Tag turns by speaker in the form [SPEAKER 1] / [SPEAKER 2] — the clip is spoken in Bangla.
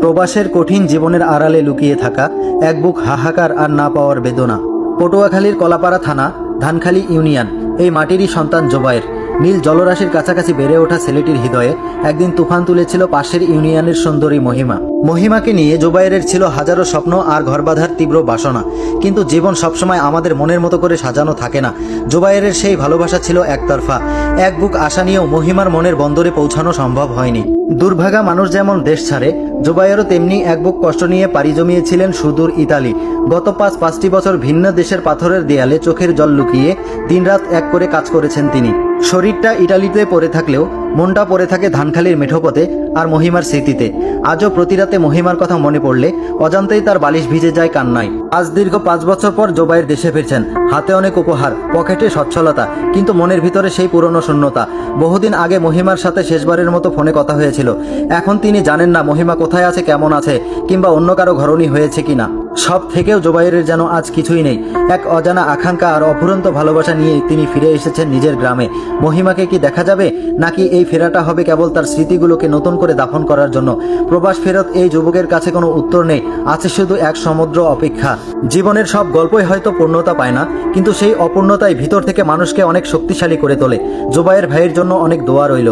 [SPEAKER 1] প্রবাসের কঠিন জীবনের আড়ালে লুকিয়ে থাকা এক বুক হাহাকার আর না পাওয়ার বেদনা। পটুয়াখালীর কলাপাড়া থানা, ধানখালী ইউনিয়ন, এই মাটিরই সন্তান জোবায়ের। নীল জলরাশির কাছাকাছি বেড়ে ওঠা ছেলেটির হৃদয়ে একদিন তুফান তুলেছিল পাশের ইউনিয়নের সুন্দরী মহিমা। মহিমাকে নিয়ে জোবায়েরের ছিল হাজারো স্বপ্ন আর ঘর বাঁধার তীব্র বাসনা। কিন্তু জীবন সবসময় আমাদের মনের মতো করে সাজানো থাকে না। জোবায়েরের সেই ভালোবাসা ছিল একতরফা। এক বুক আশা নিয়েও মহিমার মনের বন্দরে পৌঁছানো সম্ভব হয়নি। দুর্ভাগা মানুষ যেমন দেশ ছাড়ে, জোবায়েরও তেমনি এক বুক কষ্ট নিয়ে পাড়ি জমিয়েছিলেন সুদূর ইতালি। গত 5-5টি বছর ভিন্ন দেশের পাথরের দেয়ালে চোখের জল লুকিয়ে দিনরাত এক করে কাজ করেছেন তিনি। শরীরটা ইটালিতে পড়ে থাকলেও মনটা পড়ে থাকে ধানখালীর মেঠোপথে আর মহিমার স্মৃতিতে। আজও প্রতি রাতে মহিমার কথা মনে পড়লে অজান্তেই তার বালিশ ভিজে যায় কান্নায়। আজ দীর্ঘ 5 বছর পর জোবায়ের দেশে ফিরছেন। হাতে অনেক উপহার, পকেটে সচ্ছলতা, কিন্তু মনের ভিতরে সেই পুরনো শূন্যতা। বহুদিন আগে মহিমার সাথে শেষবারের মতো ফোনে কথা হয়েছিল। এখন তিনি জানেন না মহিমা কোথায় আছে, কেমন আছে, কিংবা অন্য কারো ঘরণী হয়েছে কিনা। সব থেকেও জোবায়েরের যেন আজ কিছুই নেই। এক অজানা আকাঙ্ক্ষা আর অফুরন্ত ভালোবাসা নিয়ে তিনি ফিরে এসেছেন নিজের গ্রামে। মহিমাকে কি দেখা যাবে, নাকি এই ফেরাটা হবে কেবল তার স্মৃতিগুলোকে নতুন করে দাফন করার জন্য? প্রবাস ফেরত এই যুবকের কাছে কোনো উত্তর নেই, আছে শুধু এক সমুদ্র অপেক্ষা। জীবনের সব গল্পই হয়তো পূর্ণতা পায় না, কিন্তু সেই অপূর্ণতাই ভিতর থেকে মানুষকে অনেক শক্তিশালী করে তোলে। জোবায়ের ভাইয়ের জন্য অনেক দোয়া রইল।